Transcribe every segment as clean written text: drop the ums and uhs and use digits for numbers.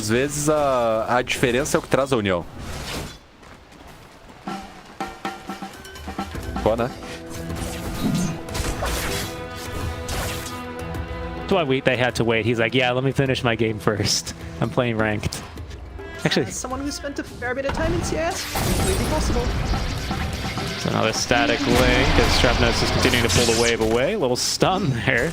às vezes a diferença é o que traz a união. Pô, né? That's why they had to wait. He's like, yeah, let me finish my game first. I'm playing ranked. Actually, as someone who spent a fair bit of time in CS, completely possible. So another static link as Magnus is continuing to pull the wave away. A little stun there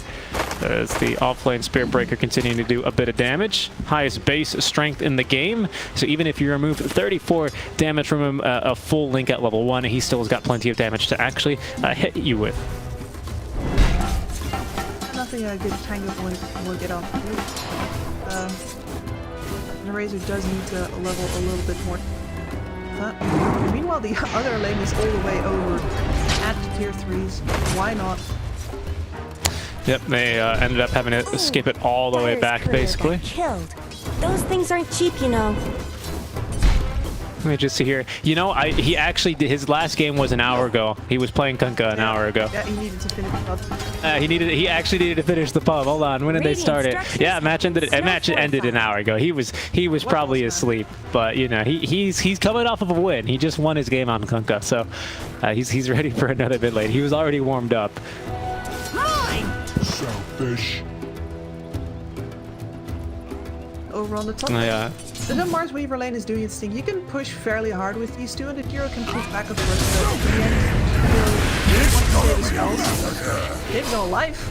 as the offlane Spirit Breaker continuing to do a bit of damage. Highest base strength in the game. So even if you remove 34 damage from him, a full link at level 1, he still has got plenty of damage to actually hit you with. Nothing a good tango will get off. The Razor does need to level a little bit more. Meanwhile, the other lane is all the way over at tier 3s. Why not? Yep, they ended up having to skip it all the way back, basically. Killed. Those things aren't cheap, you know. Let me just see here. You know, he actually did, his last game was an hour ago. He was playing Kunkka an hour ago. Yeah, he needed to finish the pub. He actually needed to finish the pub. Hold on, when did they start it? Yeah, match ended an hour ago. He was probably asleep, but you know, he's coming off of a win. He just won his game on Kunkka, so he's ready for another mid lane. He was already warmed up. Selfish. Over on the top. Yeah. The Mars Weaver lane is doing its thing. You can push fairly hard with these two, and the Hero can push back and forth. But in the end, he'll want to save his spells. He has no life.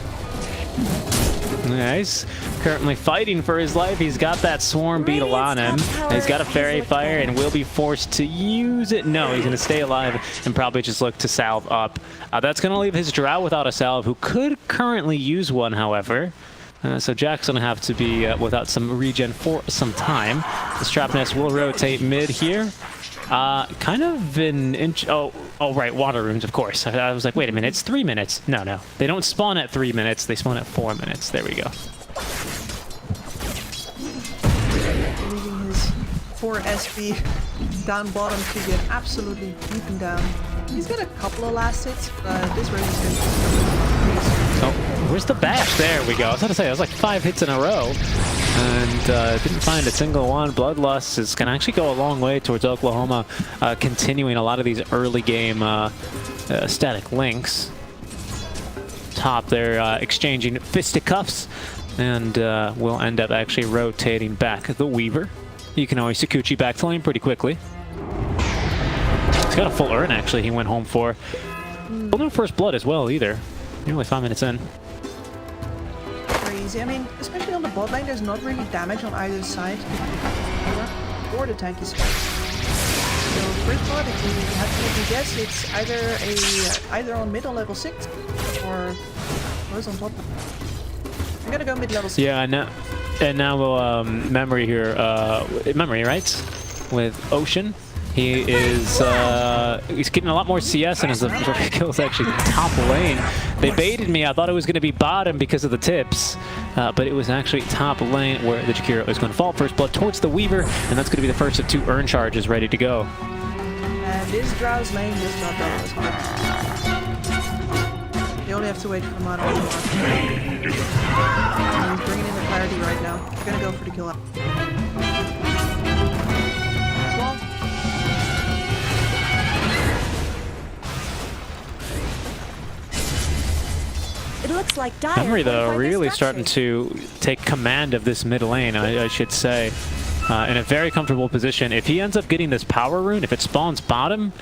Yeah, he's currently fighting for his life. He's got that Swarm Beetle on him. He's got a Fairy Fire and will be forced to use it. No, he's going to stay alive and probably just look to salve up. That's going to leave his Drow without a salve, who could currently use one, however. So Jack's going to have to be without some regen for some time. The Strapnest will rotate mid here. Kind of an inch... Oh, right, Water Runes, of course. I was like, wait a minute, it's 3 minutes. No. They don't spawn at 3 minutes. They spawn at 4 minutes. There we go. Leaving his 4 SB down bottom to get absolutely beaten down. He's got a couple of last hits, but this race is going to... Oh, where's the bash? There we go. I was going to say, it was like 5 hits in a row. And didn't find a single one. Bloodlust is going to actually go a long way towards Oklahoma, continuing a lot of these early game static links. Top, they're exchanging fisticuffs, and we'll end up actually rotating back the Weaver. You can always Sakuchi back to lane pretty quickly. He's got a full urn, actually, he went home for. Well, no first blood as well, either. You're only 5 minutes in. Crazy. I mean, especially on the bot lane, there's not really damage on either side. Or the tanky spot. So first blood, if you have to make a guess, it's either on mid on level 6 or was on top. I'm gonna go mid level 6. Yeah, and now Memory here. Memory, right? With Ocean. He is he's getting a lot more CS, and his kill is actually top lane. They baited me. I thought it was going to be bottom because of the tips, but it was actually top lane where the Jakiro is going to fall. First blood towards the Weaver, and that's going to be the first of 2 urn charges ready to go. And this Drow's lane does not go as hard. They only have to wait for the mana. He's bringing in the clarity right now. They're going to go for the kill out. It looks like Dire. Memory, though, really starting to take command of this mid lane, I should say. In a very comfortable position. If he ends up getting this power rune, if it spawns bottom,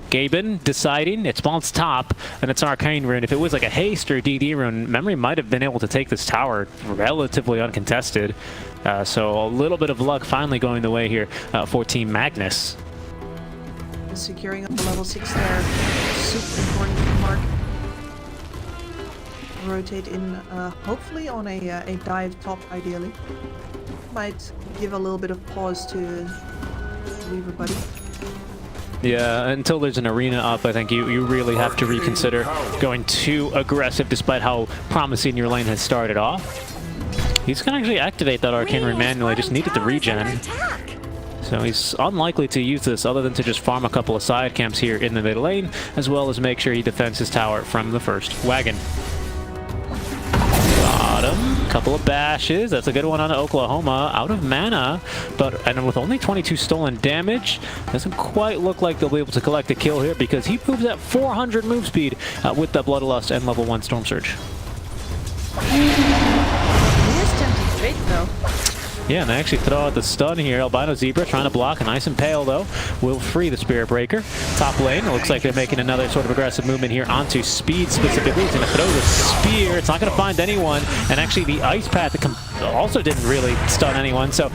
Gaben deciding it spawns top, and it's an arcane rune. If it was like a haste or DD rune, Memory might have been able to take this tower relatively uncontested. So a little bit of luck finally going the way here for Team Magnus. Securing up the level 6 there. Super important for Mark. Rotate in, hopefully on a dive top, ideally. Might give a little bit of pause to Weaver buddy. Yeah, until there's an arena up, I think you really have to reconsider going too aggressive, despite how promising your lane has started off. He's going to actually activate that arcane rune manually, just needed the regen. So he's unlikely to use this other than to just farm a couple of side camps here in the mid lane, as well as make sure he defends his tower from the first wagon. Bottom Couple of bashes. That's a good one on Oklahoma. Out of mana, and with only 22 stolen damage, doesn't quite look like they'll be able to collect a kill here because he moves at 400 move speed with the Bloodlust and level 1 Storm Surge. He is tempting fate though. Yeah, and they actually throw out the stun here. Albino Zebra trying to block. A nice impale, though, will free the Spirit Breaker. Top lane, it looks like they're making another sort of aggressive movement here onto Speed specifically. He's going to throw the Spear. It's not going to find anyone. And actually, the Ice Path also didn't really stun anyone. So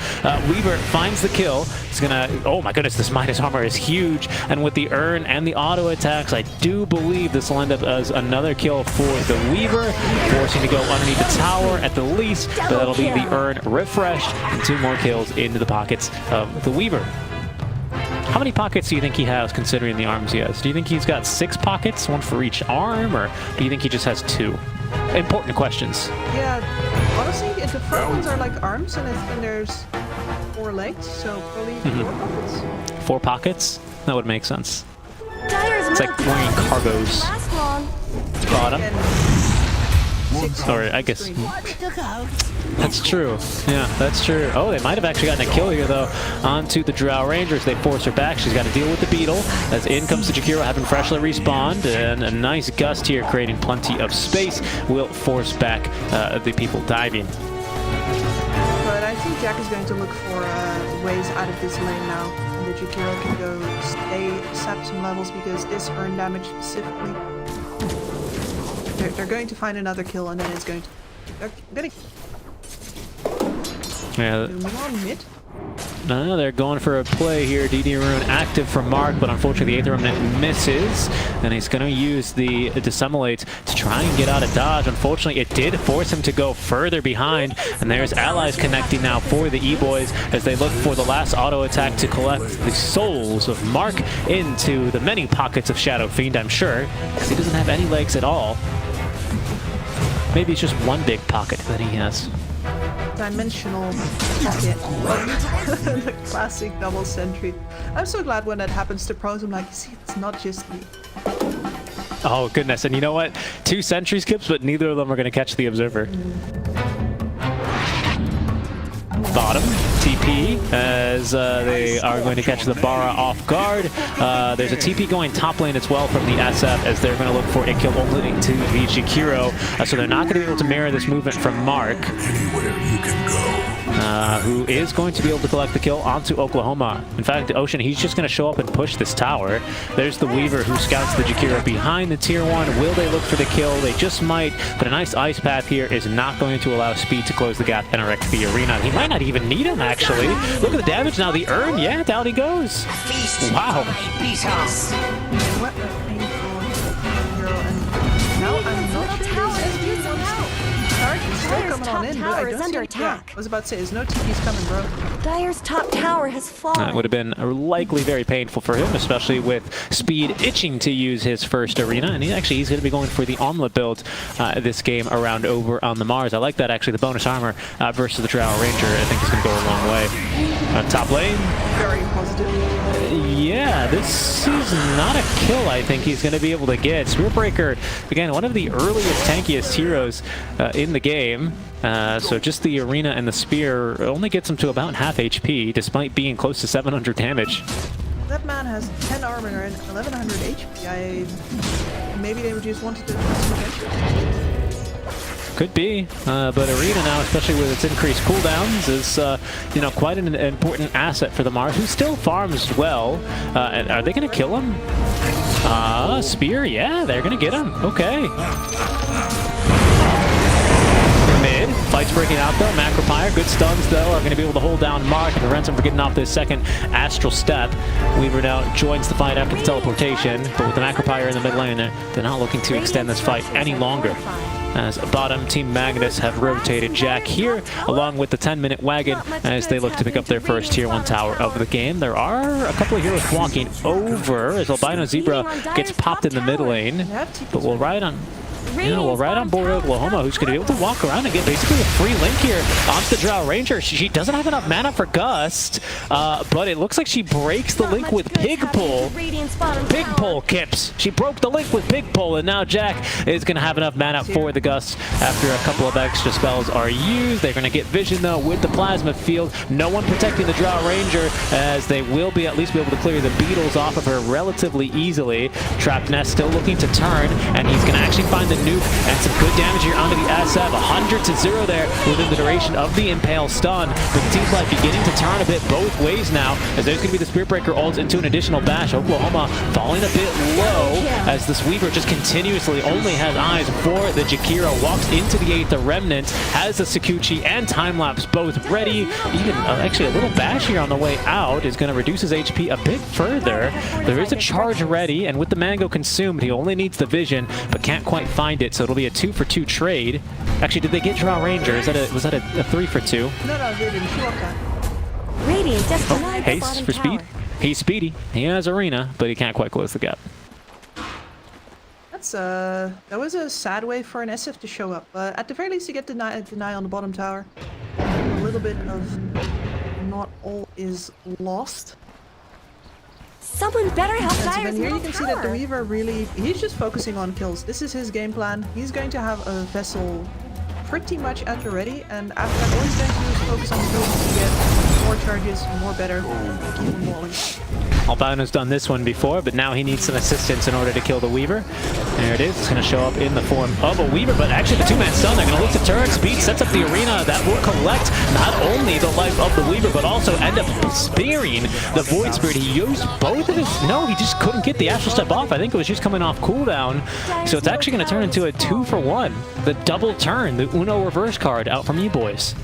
Weaver finds the kill. He's going to... Oh my goodness, this Midas Armor is huge. And with the Urn and the auto attacks, I do believe this will end up as another kill for the Weaver, forcing to go underneath the tower at the least. But that'll be the Urn refreshed. And 2 more kills into the pockets of the Weaver. How many pockets do you think he has, considering the arms he has? Do you think he's got 6 pockets, 1 for each arm, or do you think he just has 2? Important questions. Yeah, honestly, the front ones are like arms, and then there's 4 legs, so probably 4 pockets. 4 pockets? That would make sense. It's like wearing cargos. Last long. Bottom. Sorry, I guess. That's true. Yeah, that's true. Oh, they might have actually gotten a kill here, though, onto the Drow Rangers. They force her back. She's got to deal with the Beetle. As in comes the Jakiro, having freshly respawned. And a nice gust here, creating plenty of space, will force back the people diving. But I think Jack is going to look for ways out of this lane now. And the Jakiro can go sap some levels because this earn damage specifically. They're going to find another kill, and then it's going to... They're gonna... Yeah. One mid. No, they're going for a play here. DD Rune active for Mark, but unfortunately the Aether Remnant misses, and he's going to use the Dissimulate to try and get out of dodge. Unfortunately, it did force him to go further behind, and there's allies connecting now for the E-Boys as they look for the last auto attack to collect the souls of Mark into the many pockets of Shadow Fiend, I'm sure, because he doesn't have any legs at all. Maybe it's just one big pocket that he has. Dimensional pocket. The classic double sentry. I'm so glad when that happens to pros. I'm like, see, it's not just me. Oh, goodness. And you know what? 2 sentry skips, but neither of them are going to catch the Observer. Bottom, TP, as they are going to catch the Bara off guard. There's a TP going top lane as well from the SF, as they're going to look for a kill only to the Jakiro. So they're not going to be able to mirror this movement from Mark, who is going to be able to collect the kill onto Oklahoma. In fact, Ocean, he's just going to show up and push this tower. There's the Weaver who scouts the Jakiro behind the tier 1. Will they look for the kill? They just might, but a nice ice path here is not going to allow Speed to close the gap and erect the arena. He might not even need him, actually. Look at the damage now. The Urn, yeah, down he goes. Wow. What a painful hero, and now I'm not sure there's still coming on in, but I don't see any. Yeah, I was about to say, there's no TPs coming, bro. Dire's top tower has fallen. That would have been likely very painful for him, especially with Speed itching to use his first arena. And he's going to be going for the omelet build this game around over on the Mars. I like that, actually. The bonus armor versus the Drow Ranger, I think, is going to go a long way. Top lane. Very positive. Yeah, this is not a kill I think he's going to be able to get. Spirit Breaker, again, one of the earliest, tankiest heroes in the game. So just the arena and the spear only gets him to about half HP, despite being close to 700 damage. That man has 10 armor and 1100 HP. Maybe they just wanted to eventually. Could be, but arena now, especially with its increased cooldowns, is quite an important asset for the Mars, who still farms well. And are they going to kill him? Spear, yeah, they're going to get him. Okay. Mid, fight's breaking out though. Macropire, good stuns though, are going to be able to hold down Mark and prevent him from getting off this second Astral Step. Weaver now joins the fight after the teleportation, but with the Macropire in the mid lane, they're not looking to extend this fight any longer. As bottom, Team Magnus have rotated Jack here, along with the 10-minute wagon, as they look to pick up their first Tier 1 tower of the game. There are a couple of heroes walking over, as Albino Zebra gets popped in the mid lane, but we'll ride on. Yeah, well, right on board Oklahoma, who's going to be able to walk around and get basically a free link here onto the Drow Ranger. She doesn't have enough mana for Gust, but it looks like she breaks the link with Pig Pull. Pig Pull, Kips. She broke the link with Pig Pull, and now Jack is going to have enough mana for the Gust after a couple of extra spells are used. They're going to get vision, though, with the Plasma Field. No one protecting the Drow Ranger, as they will at least be able to clear the beetles off of her relatively easily. Trapped Nest still looking to turn, and he's going to actually find the nuke and some good damage here onto the SF. 100-0 there within the duration of the Impale stun. But it seems like beginning to turn a bit both ways now, as there's going to be the Spirit Breaker ults into an additional bash. Oklahoma falling a bit low, as this Weaver just continuously only has eyes for the Jakiro. Walks into the 8th Remnant, has the Sakuchi and Time-Lapse both ready. Even actually a little bash here on the way out is going to reduce his HP a bit further. There is a charge ready, and with the Mango consumed, he only needs the vision, but can't quite find it, so it'll be a 2-for-2 trade. Actually, did they get Drow Ranger? Was that a 3-for-2? No, they didn't. She walked out. Radiant just denied the Haste bottom for speed. tower. He's speedy. He has Arena, but he can't quite close the gap. That's that was a sad way for an SF to show up, but at the very least you get deny on the bottom tower. A little bit of not all is lost. Someone better help And so Dyer's then here you middle can see that the tower. Weaver really, he's just focusing on kills. This is his game plan. He's going to have a vessel pretty much at the ready, and after that all he's going to do is focus on kills to get more charges, more better, and keep him walling. Albano's done this one before, but now he needs some assistance in order to kill the Weaver. There it is. It's going to show up in the form of a Weaver, but actually the two-man stun, they're going to look to turn. Speed sets up the Arena. That will collect not only the life of the Weaver, but also end up spearing the Void Spirit. He used both of his... No, he just couldn't get the Astral Step off. I think it was just coming off cooldown. So it's actually going to turn into a 2-for-1. The double turn, the Uno reverse card out from E-Boys.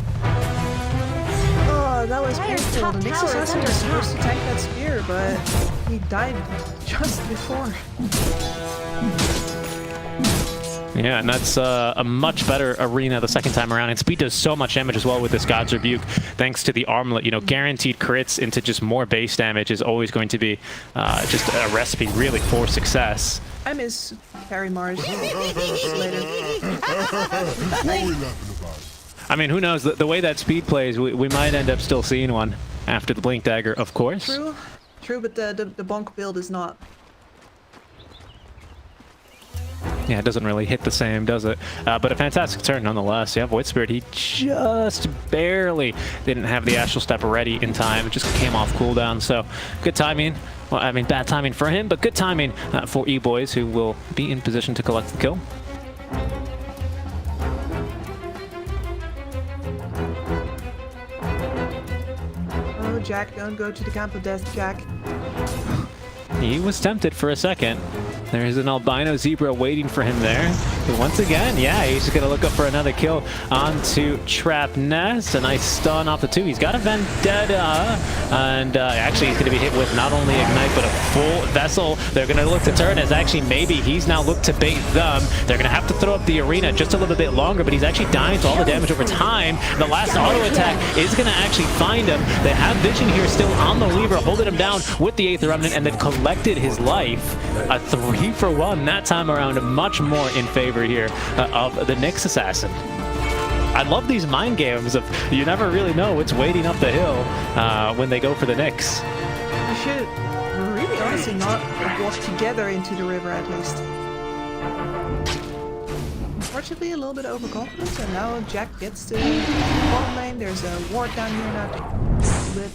Oh, that was Dyer's painful. top The Nyx tower is Assassin under was supposed to attack. tank that spear, but he died just before. Yeah, and that's a much better Arena the second time around. And Speed does so much damage as well with this God's Rebuke, thanks to the armlet. You know, guaranteed crits into just more base damage is always going to be just a recipe, really, for success. I miss Harry Mars later. I mean, who knows? The way that Speed plays, we might end up still seeing one after the Blink Dagger, of course. True, but the bonk build is not. Yeah, it doesn't really hit the same, does it? But a fantastic turn nonetheless. Yeah, Void Spirit, he just barely didn't have the Astral Step ready in time. It just came off cooldown, so good timing. Well, I mean, bad timing for him, but good timing for E-Boys, who will be in position to collect the kill. Oh, Jack, don't go to the camp of death, Jack. He was tempted for a second. There's an albino zebra waiting for him there. But once again, yeah, he's just going to look up for another kill onto Trap Nest. A nice stun off the 2. He's got a Vendetta. And actually, he's going to be hit with not only Ignite, but a full Vessel. They're going to look to turn as actually maybe he's now looked to bait them. They're going to have to throw up the Arena just a little bit longer, but he's actually dying to all the damage over time. The last auto attack is going to actually find him. They have vision here still on the Weaver, holding him down with the 8th Remnant, and they've collected his life. A 3-for-1 that time around, much more in favor here of the Nyx Assassin. I love these mind games of you never really know what's waiting up the hill when they go for the Nyx. We should really honestly not walk together into the river at least. Unfortunately, a little bit of overconfidence, and now Jack gets to the bottom lane. There's a ward down here now to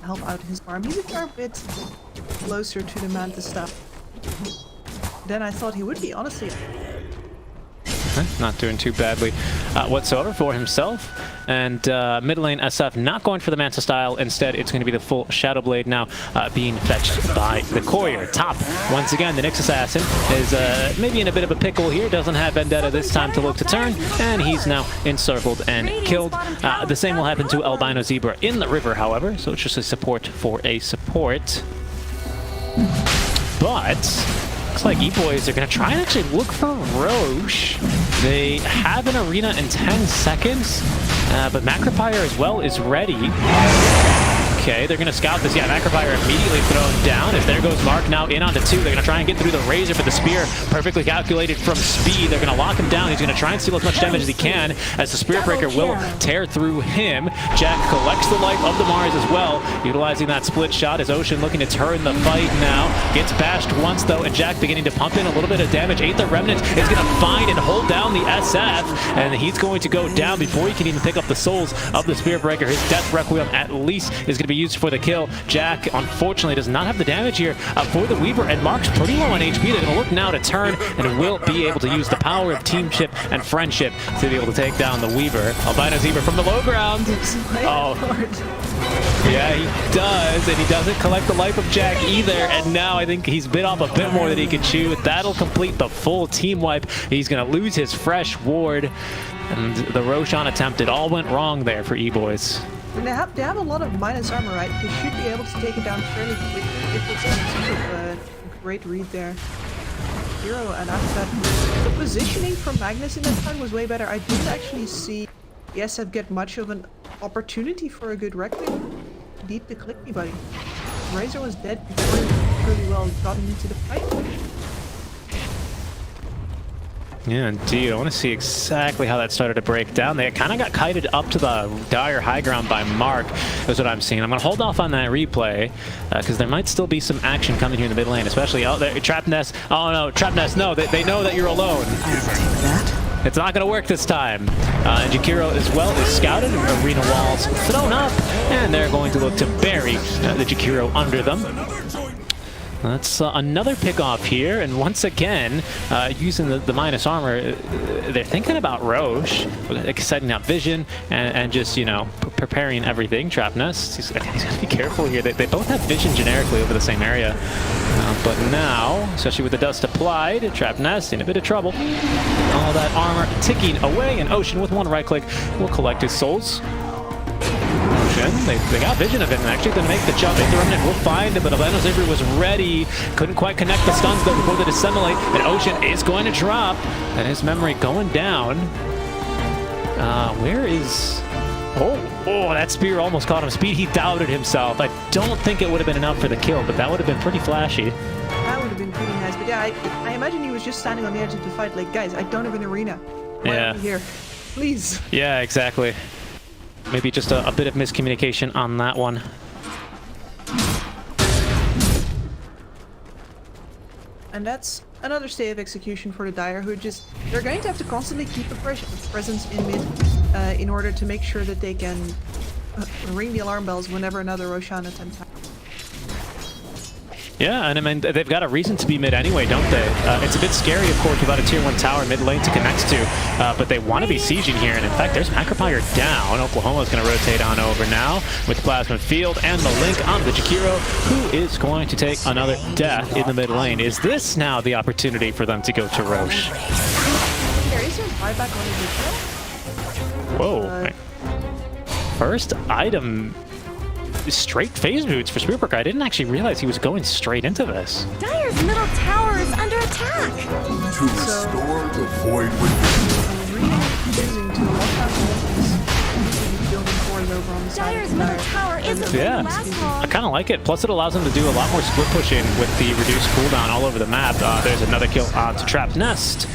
help out his farm. He's a fair bit closer to the Manta stuff than I thought he would be, honestly. Not doing too badly whatsoever for himself. And mid lane SF not going for the Manta style. Instead, it's going to be the full Shadow Blade now being fetched by the Courier. Top, once again, the Nyx Assassin is maybe in a bit of a pickle here. Doesn't have Vendetta this time to look to turn. And he's now encircled and killed. The same will happen to Albino Zebra in the river, however. So it's just a support for a support. But looks like E-Boys are going to try and actually look for Roche. They have an Arena in 10 seconds, but Macropire as well is ready. Okay, they're going to scout this. Yeah, Macrofire immediately thrown down as there goes Mark now in onto 2. They're going to try and get through the Razor, but the Spear perfectly calculated from speed. They're going to lock him down. He's going to try and steal as much damage as he can as the Spear Breaker will tear through him. Jack collects the life of the Mars as well, utilizing that split shot as Ocean looking to turn the fight now. Gets bashed once though, and Jack beginning to pump in a little bit of damage. Ain't the Remnant is going to find and hold down the SF, and he's going to go down before he can even pick up the souls of the Spear Breaker. His Death Requiem at least is going to be used for the kill. Jack unfortunately does not have the damage here for the Weaver, and Mark's pretty low on HP. They're going to look now to turn and will be able to use the power of teamship and friendship to be able to take down the Weaver. Albino Zebra from the low ground. Oh, yeah, he does, and he doesn't collect the life of Jack either, and now I think he's bit off a bit more than he could chew. That'll complete the full team wipe. He's going to lose his fresh ward, and the Roshan attempt, it all went wrong there for E-Boys. And they have a lot of minus armor, right? They should be able to take it down fairly quickly if it's a great read there. Hero, and after that, the positioning from Magnus in that time was way better. I didn't actually see the SF get much of an opportunity for a good Requiem. Deep to click me, buddy. Razor was dead before he really well gotten into the fight. Yeah, indeed. I want to see exactly how that started to break down. They kind of got kited up to the dire high ground by Mark, is what I'm seeing. I'm going to hold off on that replay, because there might still be some action coming here in the mid lane, especially out there. Trap Nest. Oh no, Trap Nest, no. They know that you're alone. I'll take that. It's not going to work this time. And Jakiro as well is scouted. Arena walls thrown up, and they're going to look to bury the Jakiro under them. That's another pick off here, and once again, using the minus armor, they're thinking about Roche, setting up vision, and just, you know, preparing everything. Trap Nest, he's got to be careful here. They both have vision generically over the same area, but now, especially with the dust applied, Trap Nest in a bit of trouble. All that armor ticking away, and Ocean with one right click will collect his souls. They got vision of him, and actually going to make the jump. The Remnant will find him, but Albino Zebra was ready. Couldn't quite connect the stuns though before they disseminate, and Ocean is going to drop, and his memory going down. Where is... Oh, that spear almost caught him. Speed, he doubted himself. I don't think it would have been enough for the kill, but that would have been pretty flashy. That would have been pretty nice, but yeah, I imagine he was just standing on the edge of the fight like, guys, I don't have an arena. Why are we here? Please. Yeah, exactly. Maybe just a bit of miscommunication on that one. And that's another stay of execution for the Dire, who they're going to have to constantly keep a presence in mid in order to make sure that they can ring the alarm bells whenever another Roshan attempt happens. Yeah, and I mean, they've got a reason to be mid anyway, don't they? It's a bit scary, of course, without a tier 1 tower mid lane to connect to, but they want to be sieging here, and in fact, there's Macropire down. Oklahoma's going to rotate on over now with Plasma Field and the link on the Jakiro, who is going to take another death in the mid lane. Is this now the opportunity for them to go to Roche? There is a buyback on the Jakiro. Whoa. First item... straight phase boots for Spearbreaker. I didn't actually realize he was going straight into this. Dire's middle tower is under attack. To restore the void within. Choosing to lock out the building cores over on the side Dire's of the middle Dire. tower isn't Yeah. going to last long. I kind of like it. Plus, it allows them to do a lot more split pushing with the reduced cooldown all over the map. There's another kill onto Trap Nest.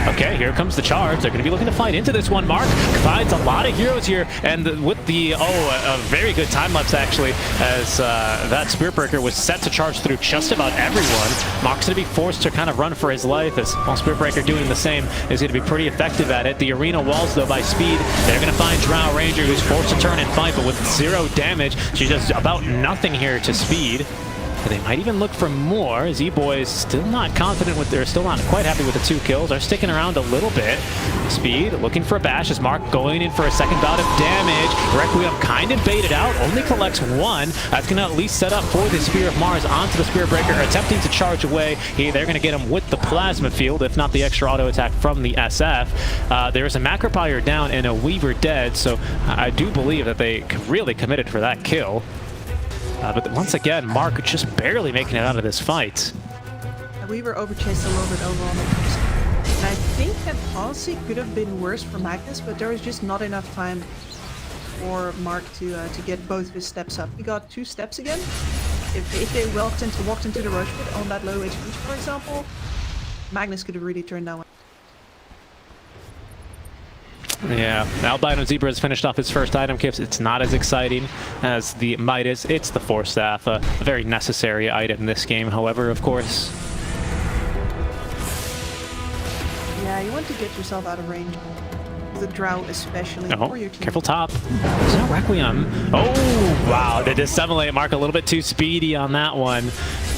Okay, here comes the charge. They're going to be looking to fight into this one. Mark finds a lot of heroes here, and with the, a very good time-lapse, actually, as that Spearbreaker was set to charge through just about everyone. Mark's going to be forced to kind of run for his life, as while Spearbreaker doing the same is going to be pretty effective at it. The arena walls, though, by speed, they're going to find Drow Ranger, who's forced to turn and fight, but with 0 damage. She does about nothing here to speed. They might even look for more, as E-Boys still not confident with, they're still not quite happy with the 2 kills, are sticking around a little bit. Speed, looking for a bash, as Mark going in for a second bout of damage. Requiem kind of baited out, only collects 1. That's going to at least set up for the Spear of Mars onto the Spearbreaker, attempting to charge away. They're going to get him with the Plasma Field, if not the extra auto attack from the SF. There's a Macropire down and a Weaver dead, so I do believe that they really committed for that kill. But once again, Mark just barely making it out of this fight. Weaver overchased a little bit over on the coast. And I think that honestly could have been worse for Magnus, but there was just not enough time for Mark to get both of his steps up. He got 2 steps again. If they walked into the Roche pit on that low HP, for example, Magnus could have really turned that one. Yeah, Albino Zebra has finished off his first item kit. It's not as exciting as the Midas. It's the Force Staff, a very necessary item in this game, however, of course. Yeah, you want to get yourself out of range. The Drow especially, for your team. Careful top. There's no Requiem. Oh, wow. The Dissimulate Mark a little bit too speedy on that one.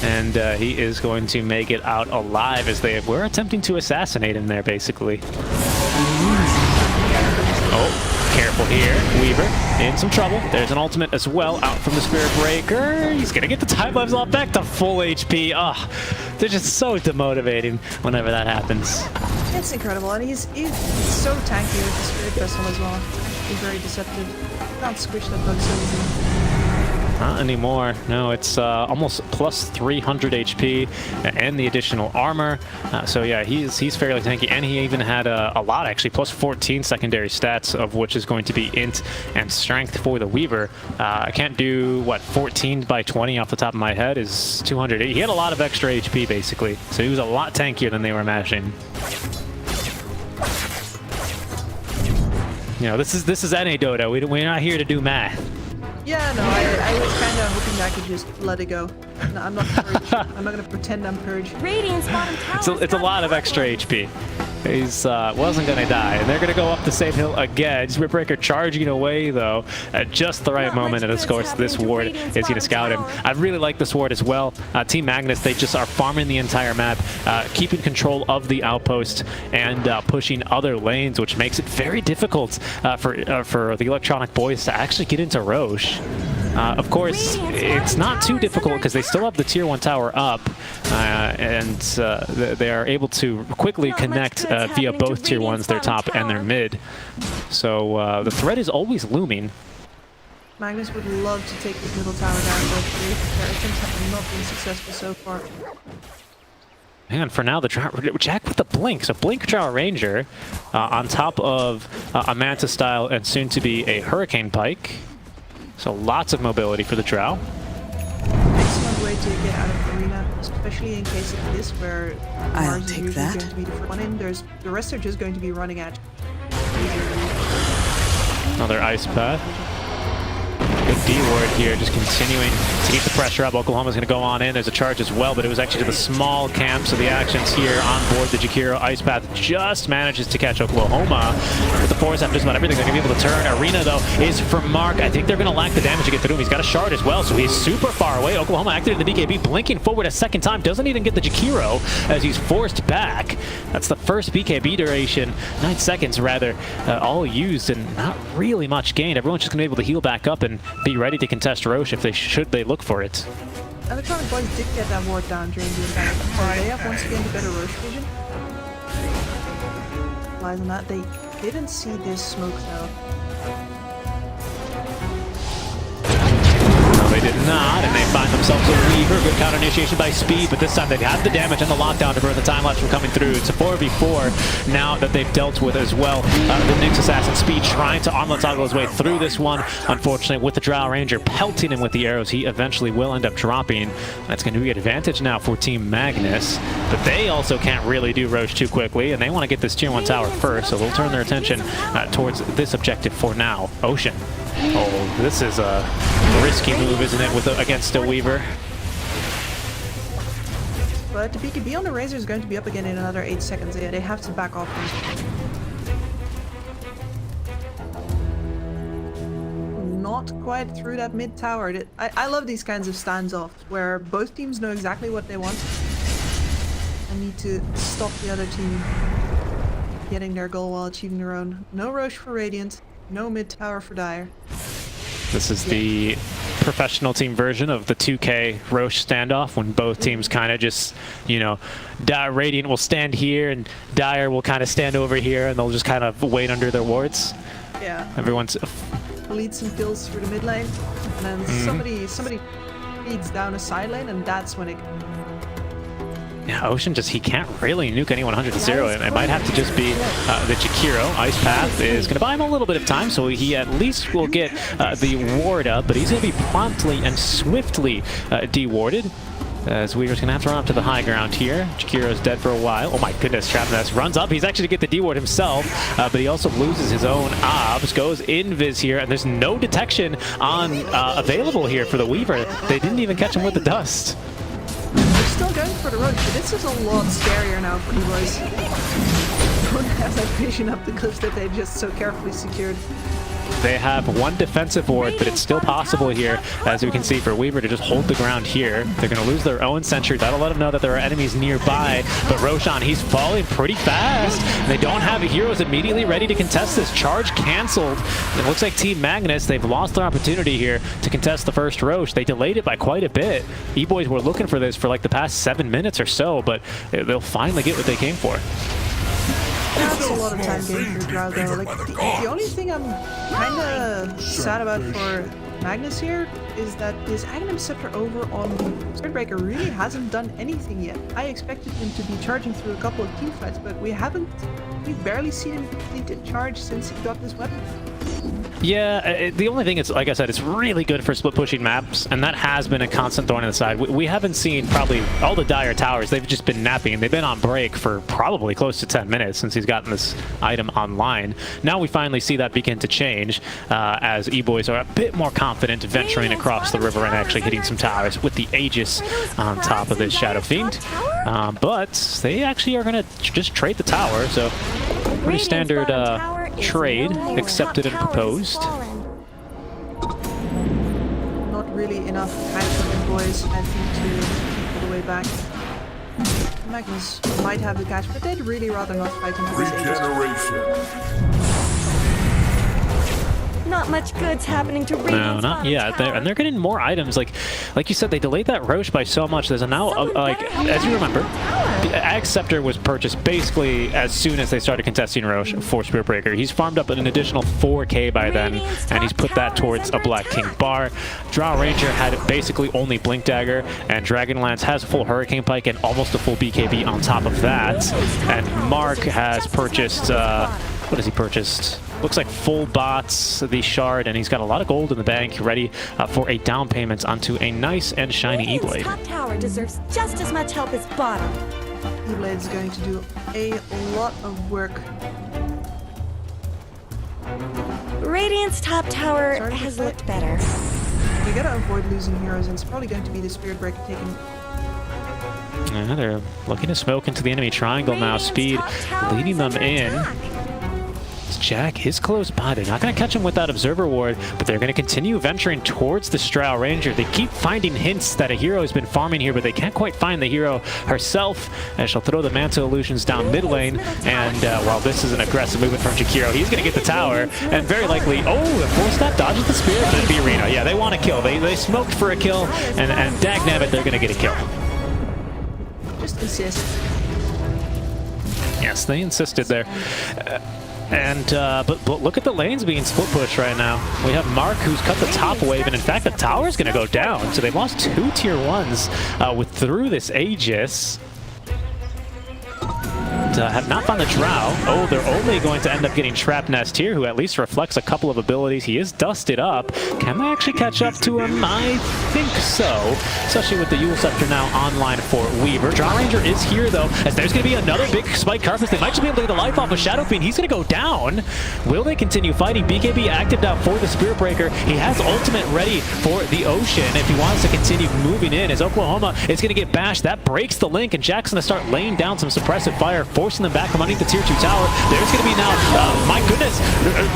And he is going to make it out alive as they were attempting to assassinate him there, basically. Oh, careful here. Weaver in some trouble. There's an ultimate as well out from the Spirit Breaker. He's going to get the time level back to full HP. Oh, they're just so demotivating whenever that happens. It's incredible, and he's so tanky with the Spirit Vessel as well. He's very deceptive. Can't squish that bug so easily. Not anymore. No, it's almost plus 300 HP and the additional armor. So yeah, he's fairly tanky, and he even had a lot actually, plus 14 secondary stats, of which is going to be int and strength for the Weaver. I can't do what 14 by 20 off the top of my head is 200. He had a lot of extra HP basically, so he was a lot tankier than they were imagining. You know, this is NA Dota. We're not here to do math. Yeah, no, I was kind of hoping I could just let it go. No, I'm not purged. I'm not going to pretend I'm purged. Radiant's bottom tower. It's a lot of extra HP. He's wasn't going to die, and they're going to go up the same hill again. Spirit Breaker charging away, though, at just the right moment, and of course, this ward is going to scout him. I really like this ward as well. Team Magnus, they just are farming the entire map, keeping control of the outpost, and pushing other lanes, which makes it very difficult for the Electronic Boys to actually get into Roche. Of course, it's not too difficult because they still have the tier 1 tower up, and they are able to quickly connect via both tier 1s, their top and their mid. So the threat is always looming. Magnus would love to take this middle tower down, but their attempts have not been successful so far. And for now, the Jack with the Blink. So Blink Drow Ranger on top of a Manta style and soon to be a Hurricane Pike. So lots of mobility for the Drow. Excellent way to get out of the arena, especially in case of this, where Mars is usually going to be the first one in. The rest are just going to be running at another Ice Path. Good D-ward here, just continuing to keep the pressure up. Oklahoma's going to go on in. There's a charge as well, but it was actually to the small camp, so the actions here on board the Jakiro Ice Path just manages to catch Oklahoma. With the force after just about everything, they're going to be able to turn. Arena, though, is for Mark. I think they're going to lack the damage to get through him. He's got a shard as well, so he's super far away. Oklahoma activated the BKB, blinking forward a second time. Doesn't even get the Jakiro as he's forced back. That's the first BKB duration. 9 seconds, rather, all used and not really much gained. Everyone's just going to be able to heal back up and be ready to contest Roche if they look for it. Electronic Boys did get that ward down during the entire time. They have once again the better Roche vision. Lies on that, they didn't see this smoke though. No, they did not, and they find themselves a Weaver. Good counter initiation by Speed, but this time they've had the damage and the lockdown to prevent the time lapse from coming through. It's a 4v4 now that they've dealt with as well. The Nyx Assassin Speed trying to armlet toggle his way through this one. Unfortunately, with the Drow Ranger pelting him with the arrows, he eventually will end up dropping. That's going to be an advantage now for Team Magnus, but they also can't really do Roche too quickly, and they want to get this tier 1 tower first, so they'll turn their attention towards this objective for now. Ocean. Oh, this is a risky move, isn't it, against a Weaver? But the BKB on the Razor is going to be up again in another 8 seconds. Yeah, they have to back off. Not quite through that mid tower. I love these kinds of standoffs where both teams know exactly what they want and need to stop the other team getting their goal while achieving their own. No Roche for Radiant. No mid tower for Dire. This is the professional team version of the 2K Roche standoff, when both teams kind of just, you know, Radiant will stand here and Dire will kind of stand over here, and they'll just kind of wait under their wards. Yeah. Everyone's lead some kills through the mid lane, and then somebody feeds down a side lane, and that's when it. Yeah, Ocean he can't really nuke anyone 100 to 0. It might have to just be the Jakiro. Ice Path is going to buy him a little bit of time, so he at least will get the ward up, but he's going to be promptly and swiftly dewarded. As Weaver's going to have to run up to the high ground here. Jakiro's dead for a while. Oh my goodness, Trapnest runs up. He's actually going to get the deward himself, but he also loses his own obs. Goes invis here, and there's no detection on available here for the Weaver. They didn't even catch him with the dust. They're still going for the roach, but this is a lot scarier now for E-Boys. Don't have that vision up the cliffs that they just so carefully secured. They have one defensive ward, but it's still possible here, as we can see, for Weaver to just hold the ground here. They're going to lose their own sentry. That'll let them know that there are enemies nearby. But Roshan, he's falling pretty fast. They don't have heroes immediately ready to contest this. Charge canceled. It looks like Team Magnus, they've lost their opportunity here to contest the first Roche. They delayed it by quite a bit. E-Boys were looking for this for like the past 7 minutes or so, but they'll finally get what they came for. That's a lot of time gain for Drow though. Like, the only thing I'm kinda sad about for Magnus here is that his Aghanim Scepter over on Spirit Breaker really hasn't done anything yet. I expected him to be charging through a couple of team fights, but we've barely seen him complete a charge since he got this weapon. Yeah, the only thing is, like I said, it's really good for split pushing maps, and that has been a constant thorn in the side. We haven't seen probably all the Dire Towers. They've just been napping, and they've been on break for probably close to 10 minutes since he's gotten this item online. Now we finally see that begin to change as E-Boys are a bit more confident venturing across the river and actually hitting some towers with the Aegis on top of this Shadow Fiend. But they actually are going to just trade the tower, so pretty standard trade accepted and proposed. Not really enough time for the boys, I think, to keep all the way back. Magnus might have the catch, but they'd really rather not fight him for his Aegis. Regeneration. Not much good's happening to Radiant's No, not yet. And they're getting more items. Like you said, they delayed that Roche by so much. There's a now, like, as you remember, the Ag Scepter was purchased basically as soon as they started contesting Roche for Spirit Breaker. He's farmed up an additional 4k by then, and he's put that towards a Black King bar. Drow Ranger had basically only Blink Dagger, and Dragonlance has a full Hurricane Pike and almost a full BKB on top of that. And Mark has purchased, what has he purchased? Looks like full bots, the shard, and he's got a lot of gold in the bank ready for a down payment onto a nice and shiny E-Blade. Top tower deserves just as much help as bottom. E-Blade is going to do a lot of work. Radiant's top tower has looked better. We gotta avoid losing heroes, and it's probably going to be the Spirit Breaker taking. Yeah, they're looking to smoke into the enemy triangle now. Speed leading them in. Jack is close by. They're not going to catch him with that Observer Ward, but they're going to continue venturing towards the Drow Ranger. They keep finding hints that a hero has been farming here, but they can't quite find the hero herself, and she'll throw the Mantle Illusions down mid lane. And while this is an aggressive movement from Jakiro, he's going to get the tower, and very likely, oh, the full step dodges the Spirit into the arena. Yeah, they want a kill. They smoked for a kill, and dagnabbit, they're going to get a kill. Just insist. Yes, they insisted there. But look at the lanes being split push right now. We have Mark, who's cut the top wave, and in fact the tower's going to go down. So they've lost 2 tier 1s through this Aegis. Have not found the Drow. Oh, they're only going to end up getting Trapnest here, who at least reflects a couple of abilities. He is dusted up. Can they actually catch up to him? I think so, especially with the Yule Scepter now online for Weaver. Drow Ranger is here, though, as there's going to be another big Spike Carpus. They might just be able to get the life off of Shadow Fiend. He's going to go down. Will they continue fighting? BKB active now for the Spirit Breaker. He has ultimate ready for the Ocean if he wants to continue moving in, as Oklahoma is going to get bashed. That breaks the link, and Jack's going to start laying down some suppressive fire, forcing them back from underneath the tier 2 tower. There's going to be now, my goodness,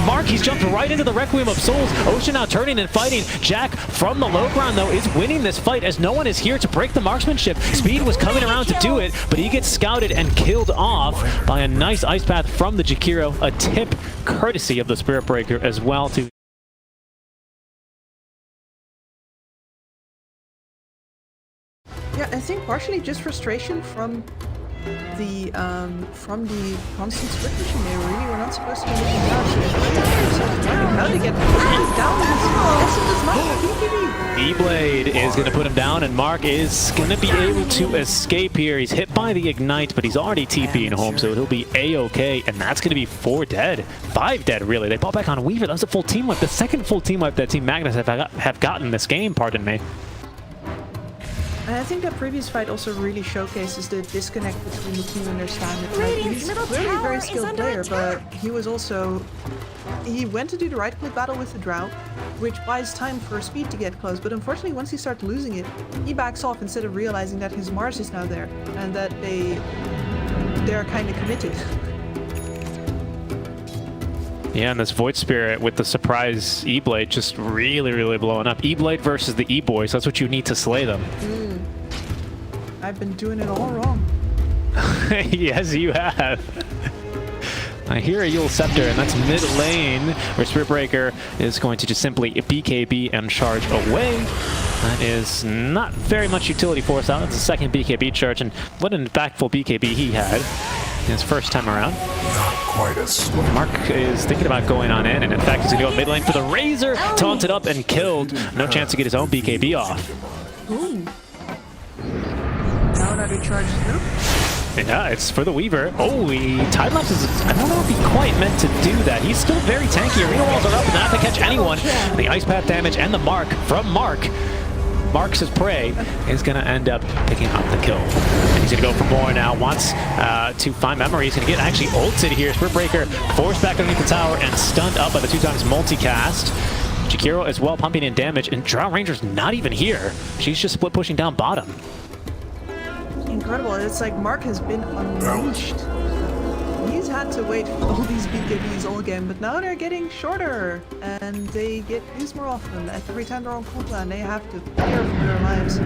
Mark, he's jumped right into the Requiem of Souls. Ocean now turning and fighting. Jack from the low ground, though, is winning this fight as no one is here to break the marksmanship. Speed was coming around to do it, but he gets scouted and killed off by a nice Ice Path from the Jakiro. A tip courtesy of the Spirit Breaker as well to Yeah, I think partially just frustration from the constant split pushing. They really were not supposed to be looking down. So how to get down as much BKB. E-Blade E-Blade is going to put him down, and Mark is going to be able to escape here. He's hit by the Ignite, but he's already TPing home, so he'll be A-okay, and that's going to be 4 dead. 5 dead, really. They bought back on Weaver. That was a full team wipe. The second full team wipe that Team Magnus have gotten this game, pardon me. And I think that previous fight also really showcases the disconnect between the team and their standard. Radiant's He's middle clearly a tower very is skilled under player, attack. but he was also... He went to do the right click battle with the Drow, which buys time for speed to get close, but unfortunately once he starts losing it, he backs off instead of realizing that his Mars is now there, and that they're kind of committed. Yeah, and this Void Spirit with the surprise E-Blade just really blowing up. E-Blade versus the E-Boys, that's what you need to slay them. I've been doing it all wrong. Yes, you have. I hear a Yule Scepter, and that's mid lane, where Spirit Breaker is going to just simply BKB and charge away. That is not very much utility force out. That's the second BKB charge, and what an impactful BKB he had his first time around. Not quite as slow. Mark is thinking about going on in, and in fact he's going to go mid lane for the Razor, taunted up and killed. No chance to get his own BKB off. Ooh. Now another charge through. Yeah, it's for the Weaver. Oh, Tide Lapse is... I don't know if he quite meant to do that. He's still very tanky. Arena walls are up and not to catch anyone. The Ice Path damage and the Mark from Mark. Marks his prey is going to end up picking up the kill. And he's going to go for more now. Wants to find memory. He's going to get actually ulted here. Spirit Breaker forced back underneath the tower and stunned up by the 2x multicast. Jakiro as well pumping in damage, and Drow Ranger's not even here. She's just split pushing down bottom. Incredible. It's like Mark has been unleashed. He's had to wait for all these BKBs all game, but now they're getting shorter and they get used more often. Every time they're on cooldown, they have to fear for their lives.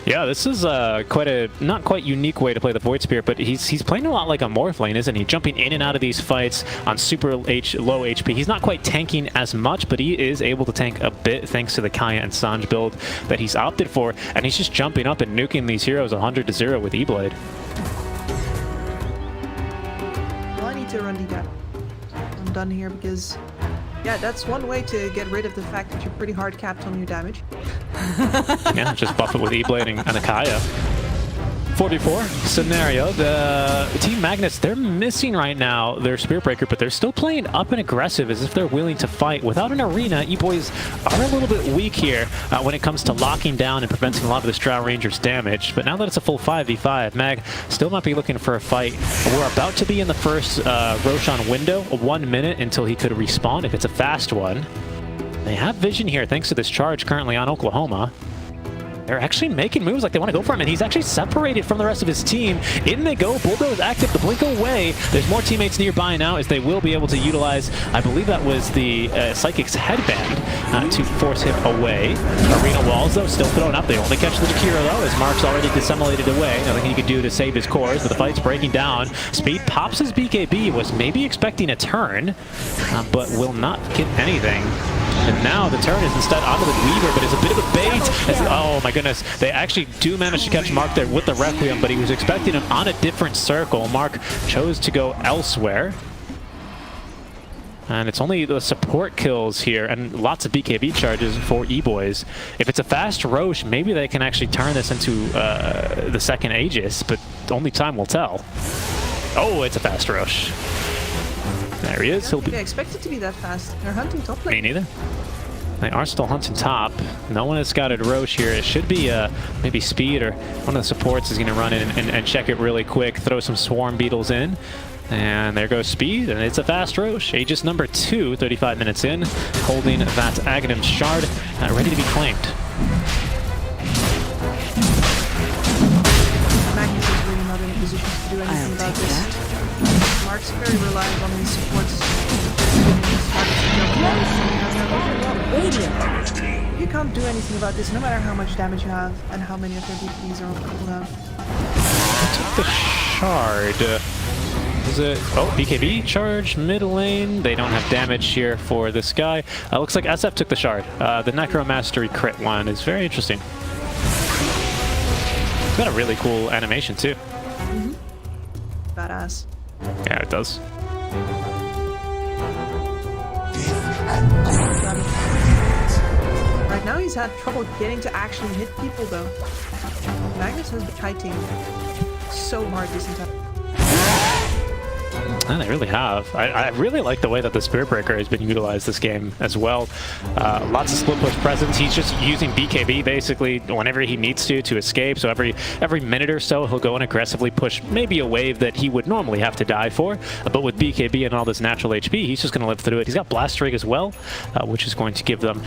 Yeah, this is quite a not quite unique way to play the Void Spirit, but he's playing a lot like a Morph lane, isn't he? Jumping in and out of these fights on super low HP. He's not quite tanking as much, but he is able to tank a bit thanks to the Kaya and Sanj build that he's opted for, and he's just jumping up and nuking these heroes 100-0 with E-Blade. Well, I need to run DPC. I'm done here because, yeah, that's one way to get rid of the fact that you're pretty hard capped on your damage. Yeah, just buff it with E-Blade and a Kaya. 44 scenario. The Team Magnus, they're missing right now their Spirit Breaker, but they're still playing up and aggressive as if they're willing to fight. Without an arena, E-Boys are a little bit weak here when it comes to locking down and preventing a lot of this Drow Ranger's damage. But now that it's a full 5v5, Mag still might be looking for a fight. We're about to be in the first Roshan window, 1 minute until he could respawn if it's a fast one. They have vision here thanks to this charge currently on Oklahoma. They're actually making moves like they want to go for him, and he's actually separated from the rest of his team. In they go. Bulldo is active. The blink away. There's more teammates nearby now as they will be able to utilize, I believe that was the Psychic's headband to force him away. Arena walls, though, still thrown up. They only catch the Jakiro, though, as Mark's already disseminated away. Nothing he could do to save his cores, but the fight's breaking down. Speed pops his BKB, was maybe expecting a turn, but will not get anything. And now the turn is instead onto the Weaver, but it's a bit of a bait. Oh my goodness, they actually do manage to catch Mark there with the Requiem, but he was expecting him on a different circle. Mark chose to go elsewhere. And it's only the support kills here, and lots of BKB charges for E-Boys. If it's a fast Roche, maybe they can actually turn this into the second Aegis, but only time will tell. Oh, it's a fast Roche. There he is. I don't think I expect it to be that fast. They're hunting top lane. Me neither. They are still hunting top. No one has scouted Roche here. It should be maybe Speed or one of the supports is going to run in and check it really quick, throw some Swarm Beetles in. And there goes Speed, and it's a fast Roche. Aegis number 2, 35 minutes in, holding that Aghanim Shard, ready to be claimed. Magnus is really not in a position to do anything about this. Mark's very reliant on these supports. You can't do anything about this, no matter how much damage you have and how many of their DPs are on cooldown. Took the shard. Is it? Oh, BKB charge mid lane. They don't have damage here for this guy. Looks like SF took the shard. The Necromastery crit one is very interesting. It's got a really cool animation too. Badass. Yeah, it does. Right now he's had trouble getting to actually hit people though. Magnus has been kiting so hard this entire. And they really have. I really like the way that the Spirit Breaker has been utilized this game as well. Lots of split push presence. He's just using BKB basically whenever he needs to escape. So every minute or so, he'll go and aggressively push maybe a wave that he would normally have to die for. But with BKB and all this natural HP, he's just going to live through it. He's got Blast Rig as well, which is going to give them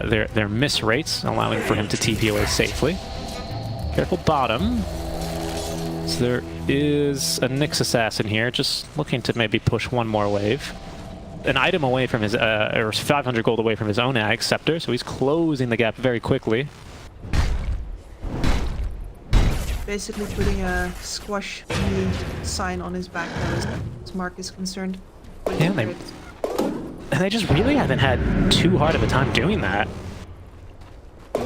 their miss rates, allowing for him to TP away safely. Careful bottom. So there is a Nyx Assassin here, just looking to maybe push one more wave. An item away from his, or 500 gold away from his own Ag Scepter, so he's closing the gap very quickly. Basically putting a squash me sign on his back as Mark is concerned. Yeah, and they just really haven't had too hard of a time doing that.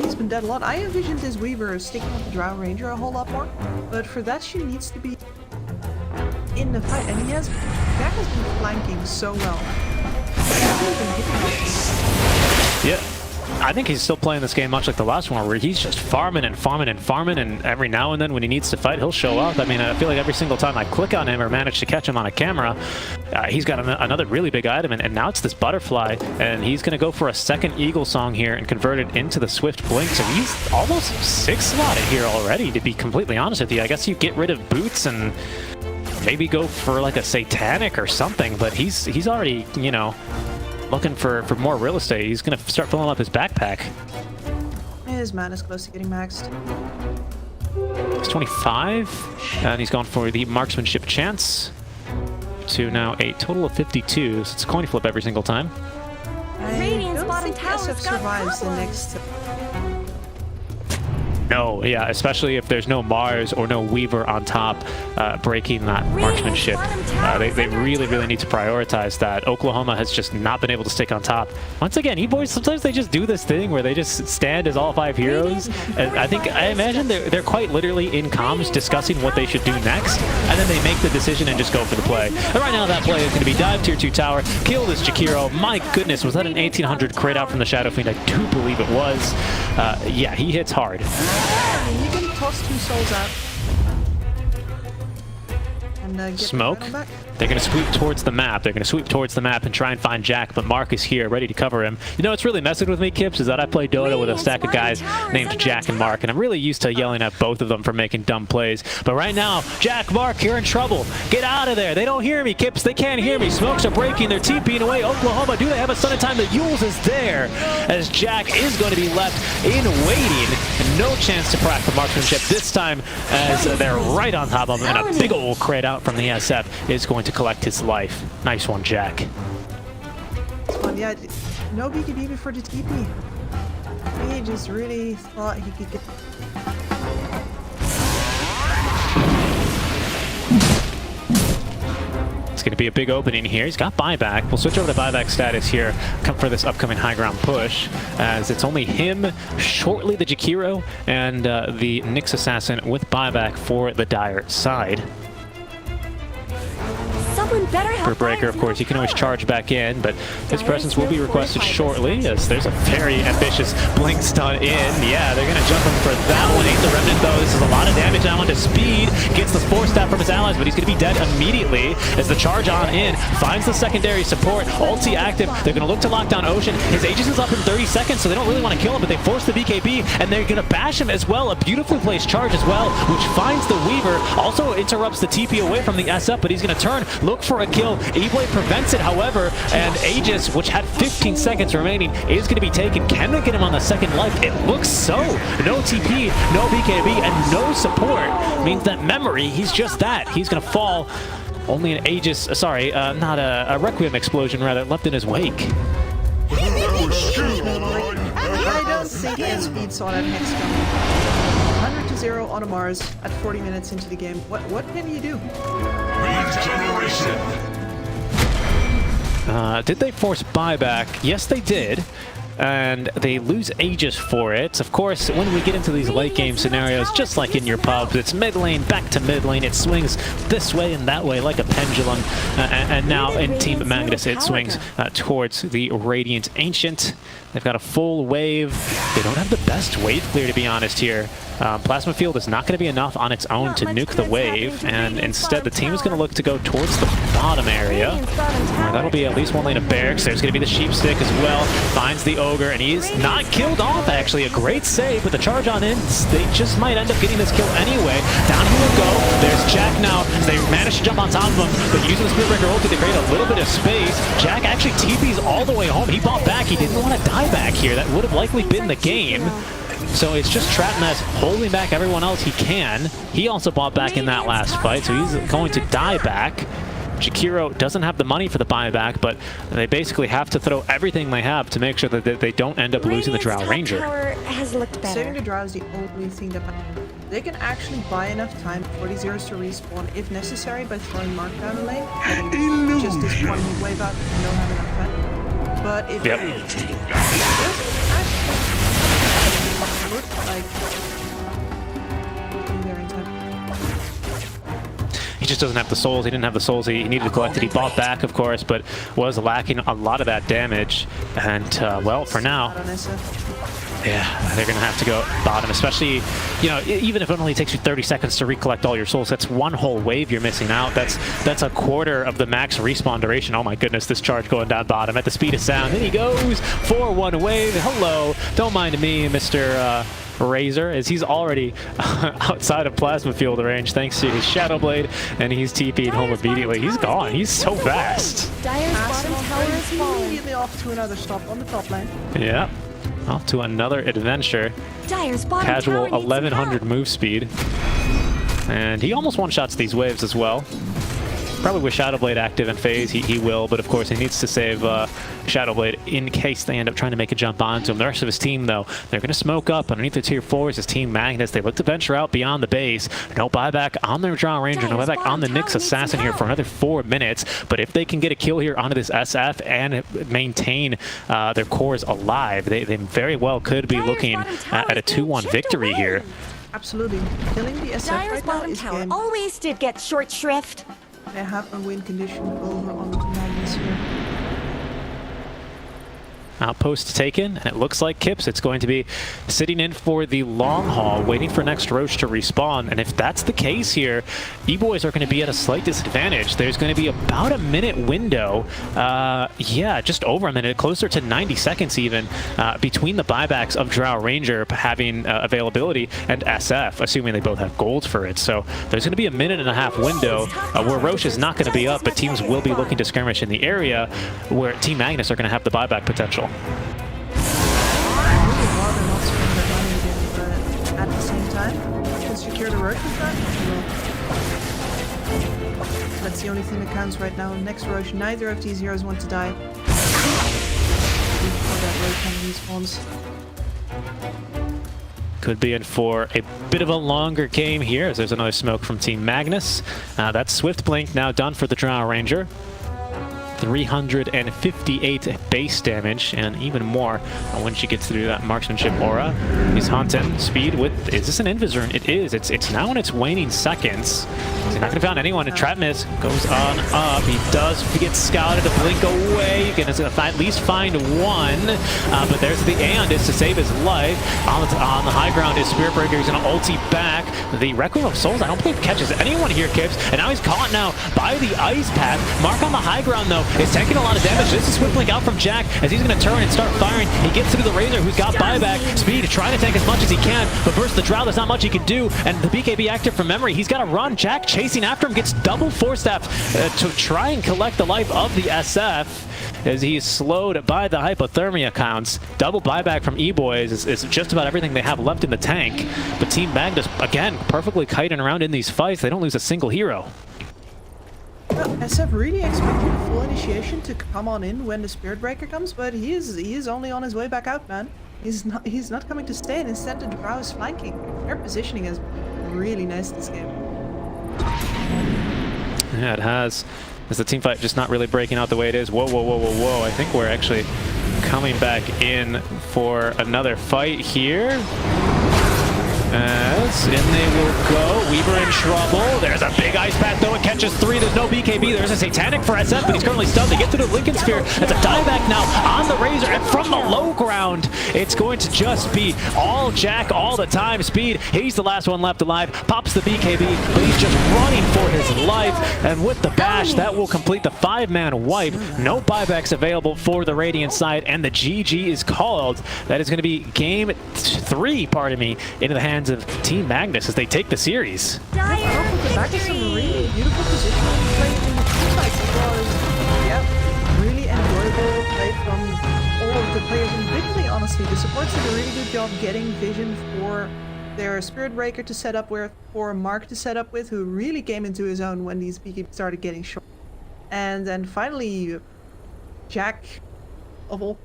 He's been dead a lot. I envisioned this Weaver sticking with the Drow Ranger a whole lot more, but for that she needs to be in the fight, and Jack has been flanking so well. Yeah, I think he's still playing this game much like the last one, where he's just farming and farming and farming, and every now and then when he needs to fight, he'll show up. I mean, I feel like every single time I click on him or manage to catch him on a camera, he's got another really big item, and now it's this butterfly, and he's going to go for a second Eagle Song here and convert it into the Swift Blink, so he's almost 6-slotted here already, to be completely honest with you. I guess you get rid of Boots and maybe go for like a Satanic or something, but he's already, you know, looking for more real estate. He's going to start filling up his backpack. His man is close to getting maxed. He's 25, and he's gone for the Marksmanship Chance to now a total of 52, so it's a coin flip every single time. I don't think SF survives the next... No, yeah, especially if there's no Mars or no Weaver on top breaking that marksmanship. They really need to prioritize that. Oklahoma has just not been able to stick on top. Once again, E-Boys, sometimes they just do this thing where they just stand as all 5 heroes. And I imagine they're quite literally in comms discussing what they should do next, and then they make the decision and just go for the play. And right now that play is going to be dive tier 2 tower, kill this Jakiro. My goodness, was that an 1800 crit out from the Shadow Fiend? I do believe it was. Yeah, he hits hard. You can toss 2 souls out. And get Smoke. the back. They're going to sweep towards the map. They're going to sweep towards the map and try and find Jack, but Mark is here, ready to cover him. You know what's really messing with me, Kips, is that I play Dota with a stack of guys named Jack and Mark, and I'm really used to yelling at both of them for making dumb plays. But right now, Jack, Mark, you're in trouble. Get out of there. They don't hear me, Kips. They can't hear me. Smokes are breaking. They're TPing away. Oklahoma, do they have a stun in time? The Yules is there, as Jack is going to be left in waiting. No chance to crack the marksmanship this time, as they're right on top of him, and a big old crit out from the SF is going to collect his life. Nice one, Jack. It's fun, yeah. No BKB before the TP. He just really thought he could get... It's going to be a big opening here. He's got buyback. We'll switch over to buyback status here for this upcoming high ground push, as it's only him, shortly the Jakiro, and the Nyx Assassin with buyback for the Dire side. For Breaker, of course, you can always charge back in, but his presence will be requested shortly, as there's a very ambitious blink stun in. Yeah, they're going to jump him for that one. Ain't the Remnant, though. This is a lot of damage now onto speed. Gets the force stab from his allies, but he's going to be dead immediately as the charge on in. Finds the secondary support. Ulti active. They're going to look to lock down Ocean. His Aegis is up in 30 seconds, so they don't really want to kill him, but they force the BKB, and they're going to bash him as well. A beautifully placed charge as well, which finds the Weaver. Also interrupts the TP away from the SF, but he's going to turn, look for a kill. E-Blade prevents it, however, and Aegis, which had 15 seconds remaining, is going to be taken. Can they get him on the second life? It looks so. No TP, no BKB, and no support. Means that Memory, he's just that. He's going to fall. Only an Aegis, not a Requiem explosion, rather, left in his wake. I don't think his speed saw that next jump. 100-0 on a Mars at 40 minutes into the game. What can you do? Regeneration. Did they force buyback? Yes, they did. and they lose Aegis for it. Of course, when we get into these late game scenarios, just like in your pubs, it's mid lane, back to mid lane, it swings this way and that way like a pendulum, and now in Team Magnus it swings towards the Radiant Ancient. They've got a full wave. They don't have the best wave clear, to be honest here. Plasma Field is not going to be enough on its own to nuke the wave, and instead the team is going to look to go towards the bottom area. That'll be at least one lane of barracks. There's going to be the Sheep Stick as well. Finds the Ogre, and he's not killed off, actually. A great save with the charge on in. They just might end up getting this kill anyway. Down he will go. There's Jack now. They managed to jump on top of him, but using the Spearbreaker ulti to create a little bit of space. Jack actually TP's all the way home. He bought back. He didn't want to die back here. That would have likely been the game. So it's just Trapmez holding back everyone else he can. He also bought back in that last fight, so he's going to die back. Jakiro doesn't have the money for the buyback, but they basically have to throw everything they have to make sure that they don't end up losing the Drow Ranger. Has looked better. Saving the Drow is the only thing that they can actually buy enough time for the zeros to respawn if necessary by throwing Mark down the lane. Just this one wave out, they don't have enough time. But if he just doesn't have the souls. He didn't have the souls he needed to collect it. He bought back, of course, but was lacking a lot of that damage. And, well, for now, yeah, they're going to have to go bottom, especially, you know, even if it only takes you 30 seconds to recollect all your souls, that's one whole wave you're missing out. That's a quarter of the max respawn duration. Oh my goodness, this charge going down bottom at the speed of sound. Then he goes for one wave. Hello, don't mind me, Mr. Razor, as he's already outside of Plasma Field range thanks to his Shadow Blade, and he's TP'd home immediately. He's gone. He's so fast. Dire's bottom tower is falling. Immediately off to another stop on the top lane. Yeah. Off to another adventure. Dire's bottom Casual tower needs 1100 move speed. And he almost one-shots these waves as well. Probably with Shadow Blade active in phase, he will, but of course he needs to save Shadow Blade in case they end up trying to make a jump onto him. The rest of his team, though, they're going to smoke up underneath the tier 4s as Team Magnus. They look to venture out beyond the base. No buyback on their Drow Ranger, no buyback on the Nyx Assassin here for another 4 minutes. But if they can get a kill here onto this SF and maintain their cores alive, they very well could be looking at a 2-1 victory here. Absolutely. Killing the SF Dire's right now bottom is tower game. always did get short shrift. They have a win condition over on the Magnus here. Outpost taken, and it looks like Kips, it's going to be sitting in for the long haul, waiting for next Roche to respawn. And if that's the case here, E-Boys are going to be at a slight disadvantage. There's going to be about a minute window, yeah, just over a minute, closer to 90 seconds even, between the buybacks of Drow Ranger having availability and SF, assuming they both have gold for it. So there's going to be a minute and a half window where Roche is not going to be up, but teams will be looking to skirmish in the area where Team Magnus are going to have the buyback potential. At the same time, can secure the Roche with that? That's the only thing that counts right now. Next Roche, neither of these heroes want to die. Before that Roche respawns. Could be in for a bit of a longer game here, as there's another smoke from Team Magnus. That Swift Blink now done for the Drow Ranger. 358 base damage, and even more when she gets through that marksmanship aura. He's hunting speed with, is this an Invisor? It is. It's now in its waning seconds. He's not going to find anyone. And Trapmiss goes on up. He does get scouted, a blink away. You can at least find one, but there's the Aeondis to save his life. On the high ground is Spearbreaker. He's going to ulti back. The Requiem of Souls, I don't believe catches anyone here, Kips, and now he's caught now by the Ice Path. Mark on the high ground, though, is taking a lot of damage. This is Swift Blink out from Jack as he's going to turn and start firing. He gets through the Razor, who's got buyback speed, trying to tank as much as he can, but versus the Drow, there's not much he can do, and the BKB active from memory. He's got to run. Jack chasing after him, gets double force-staffed to try and collect the life of the SF as he's slowed by the hypothermia counts. Double buyback from E-Boys is just about everything they have left in the tank, but Team Magnus, again, perfectly kiting around in these fights. They don't lose a single hero. Well, SF really expected full initiation to come on in when the Spirit Breaker comes, but he is only on his way back out, man. He's not coming to stay, and instead the Drow is flanking. Their positioning is really nice this game. Yeah, it has. Is the team fight just not really breaking out the way it is? Whoa, whoa, whoa, whoa, whoa. I think we're actually coming back in for another fight here. As in they will go. Weaver in trouble. There's a big ice path though. It catches 3. There's no BKB. There's a satanic for SF, but he's currently stunned. They get to the Lincoln Sphere. That's a dieback now on the Razor, and from the low ground, it's going to just be all Jack all the time. Speed. He's the last one left alive. Pops the BKB, but he's just running for his life. And with the bash, that will complete the 5-man wipe. No buybacks available for the Radiant side, and the GG is called. That is going to be game 3, pardon me, into the hands of Team Magnus as they take the series. Back is some really beautiful positioning play in the team fights as well as, yeah, really enjoyable play from all of the players individually, honestly. The supports did a really good job getting vision for their Spirit Breaker to set up with, for Mark to set up with, who really came into his own when these BKB started getting short. And then finally, Jack, of all